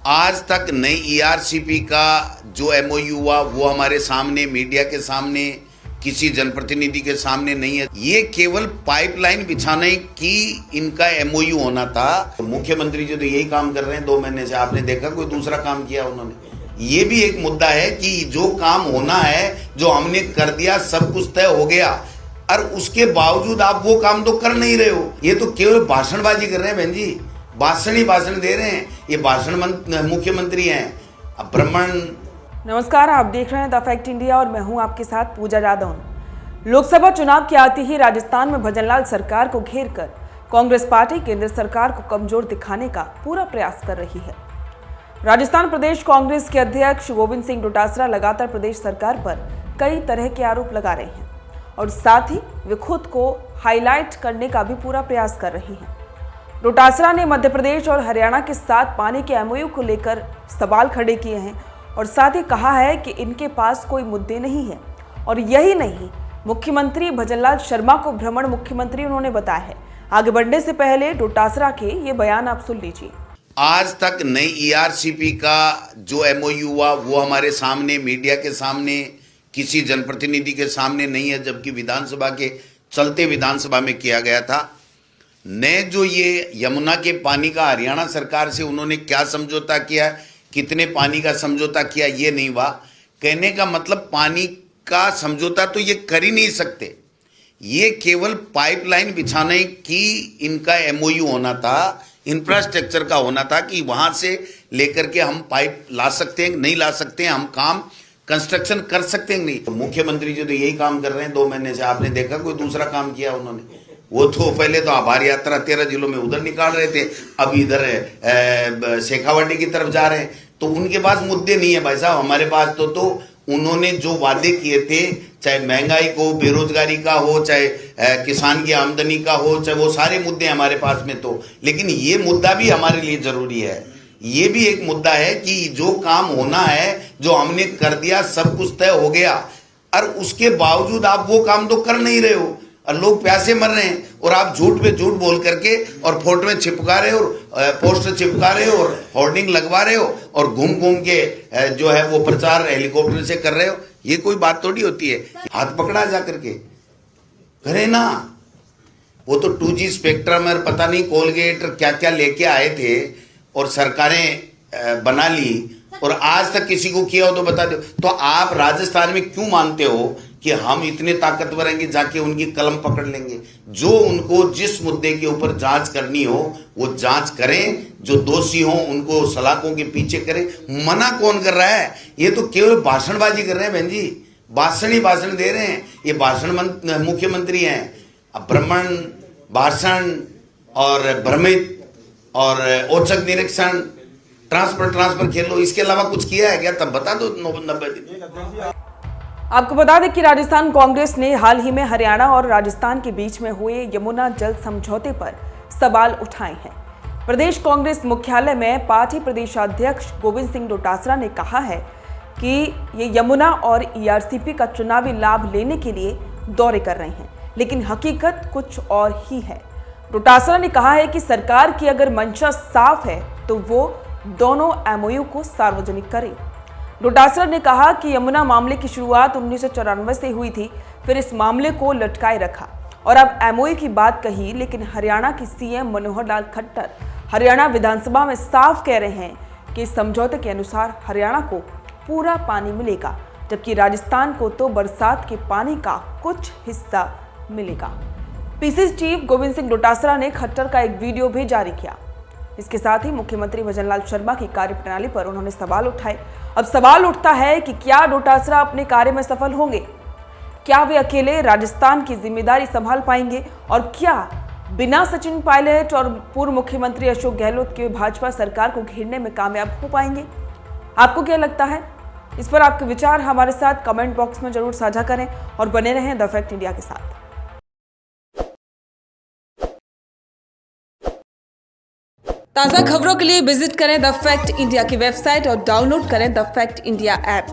आज तक नई ईआरसीपी का जो एमओयू हुआ वो हमारे सामने, मीडिया के सामने, किसी जनप्रतिनिधि के सामने नहीं है। ये केवल पाइपलाइन बिछाने की इनका एमओयू होना था। मुख्यमंत्री जी तो यही काम कर रहे हैं 2 महीने से। आपने देखा कोई दूसरा काम किया उन्होंने? ये भी एक मुद्दा है कि जो काम होना है, जो हमने कर दिया, सब कुछ तय हो गया, और उसके बावजूद आप वो काम तो कर नहीं रहे हो। ये तो केवल भाषणबाजी कर रहे हैं बहन जी, भाषण ही भाषण दे रहे हैं। ये भाषण मुख्यमंत्री हैं। अब ब्राह्मण। नमस्कार, आप देख रहे हैं द फैक्ट इंडिया और मैं हूं आपके साथ पूजा जादौन। लोकसभा चुनाव के आते ही राजस्थान में भजनलाल सरकार को घेरकर कांग्रेस पार्टी केंद्र सरकार को कमजोर दिखाने का पूरा प्रयास कर रही है। राजस्थान प्रदेश कांग्रेस के अध्यक्ष गोविंद सिंह डोटासरा लगातार प्रदेश सरकार पर कई तरह के आरोप लगा रहे हैं और साथ ही वे खुद को हाईलाइट करने का भी पूरा प्रयास कर रही हैं। डोटासरा ने मध्य प्रदेश और हरियाणा के साथ पानी के एमओयू को लेकर सवाल खड़े किए हैं और साथ ही कहा है कि इनके पास कोई मुद्दे नहीं है। और यही नहीं, मुख्यमंत्री भजनलाल शर्मा को भ्रमण मुख्यमंत्री उन्होंने बताया है। आगे बढ़ने से पहले डोटासरा के ये बयान आप सुन लीजिए। आज तक नई ईआरसीपी का जो एमओयू हुआ वो हमारे सामने, मीडिया के सामने, किसी जनप्रतिनिधि के सामने नहीं है, जबकि विधानसभा के चलते विधानसभा में किया गया था। ने जो ये यमुना के पानी का हरियाणा सरकार से उन्होंने क्या समझौता किया, कितने पानी का समझौता किया, ये नहीं हुआ। कहने का मतलब पानी का समझौता तो ये कर ही नहीं सकते। ये केवल पाइपलाइन बिछाने की इनका एमओयू होना था, इंफ्रास्ट्रक्चर का होना था कि वहां से लेकर के हम पाइप ला सकते हैं, नहीं ला सकते हैं, हम काम कंस्ट्रक्शन कर सकते हैं, नहीं। तो मुख्यमंत्री जी तो यही काम कर रहे हैं 2 महीने से। आपने देखा कोई दूसरा काम किया उन्होंने? वो तो पहले तो आभार यात्रा 13 जिलों में उधर निकाल रहे थे, अब इधर शेखावाटी की तरफ जा रहे हैं। तो उनके पास मुद्दे नहीं है भाई साहब। हमारे पास तो उन्होंने जो वादे किए थे, चाहे महंगाई को, बेरोजगारी का हो, चाहे किसान की आमदनी का हो, चाहे वो सारे मुद्दे हमारे पास में तो। लेकिन ये मुद्दा भी हमारे लिए जरूरी है। ये भी एक मुद्दा है कि जो काम होना है, जो हमने कर दिया, सब कुछ तय हो गया, और उसके बावजूद आप वो काम तो कर नहीं रहे हो और लोग प्यासे मर रहे हैं। और आप झूठ पे झूठ बोल करके और फोटो में चिपका रहे हो और पोस्टर चिपका रहे हो और होर्डिंग लगवा रहे हो और घूम घूम के जो है वो प्रचार हेलीकॉप्टर से कर रहे हो। ये कोई बात थोड़ी होती है। हाथ पकड़ा जा करके करे ना। वो तो 2G स्पेक्ट्रम और पता नहीं कोलगेट क्या क्या लेके आए थे और सरकारें बना ली, और आज तक किसी को किया हो तो बता दो। तो आप राजस्थान में क्यों मानते हो कि हम इतने ताकतवर हैं कि जाके उनकी कलम पकड़ लेंगे? जो उनको जिस मुद्दे के ऊपर जांच करनी हो वो जांच करें, जो दोषी हो उनको सलाखों के पीछे करें। मना कौन कर रहा है? ये तो केवल भाषणबाजी कर रहे हैं बहन जी, भाषण ही भाषण दे रहे हैं। ये भाषण मुख्यमंत्री हैं। अब ब्राह्मण भाषण और भ्रमित और औचक निरीक्षण, ट्रांसफर खेल लो, इसके अलावा कुछ किया है क्या? तब बता दो 90 दिन। आपको बता दें कि राजस्थान कांग्रेस ने हाल ही में हरियाणा और राजस्थान के बीच में हुए यमुना जल समझौते पर सवाल उठाए हैं। प्रदेश कांग्रेस मुख्यालय में पार्टी प्रदेशाध्यक्ष गोविंद सिंह डोटासरा ने कहा है कि ये यमुना और ईआरसीपी का चुनावी लाभ लेने के लिए दौरे कर रहे हैं, लेकिन हकीकत कुछ और ही है। डोटासरा ने कहा है कि सरकार की अगर मंशा साफ है तो वो दोनों एमओयू को सार्वजनिक करे। डोटासरा ने कहा कि यमुना मामले की शुरुआत 1994 से हुई थी, फिर इस मामले को लटकाए रखा और अब एमओयू की बात कही। लेकिन हरियाणा के सीएम मनोहर लाल खट्टर हरियाणा विधानसभा में साफ कह रहे हैं कि इस समझौते के अनुसार हरियाणा को पूरा पानी मिलेगा, जबकि राजस्थान को तो बरसात के पानी का कुछ हिस्सा मिलेगा। पीसीसी चीफ गोविंद सिंह डोटासरा ने खट्टर का एक वीडियो भी जारी किया। इसके साथ ही मुख्यमंत्री भजनलाल शर्मा की कार्यप्रणाली पर उन्होंने सवाल उठाए। अब सवाल उठता है कि क्या डोटासरा अपने कार्य में सफल होंगे? क्या वे अकेले राजस्थान की जिम्मेदारी संभाल पाएंगे? और क्या बिना सचिन पायलट और पूर्व मुख्यमंत्री अशोक गहलोत के भाजपा सरकार को घेरने में कामयाब हो पाएंगे? आपको क्या लगता है? इस पर आपके विचार हमारे साथ कमेंट बॉक्स में जरूर साझा करें और बने रहें द फैक्ट इंडिया के साथ। ताज़ा खबरों के लिए विजिट करें द फैक्ट इंडिया की वेबसाइट और डाउनलोड करें द फैक्ट इंडिया ऐप।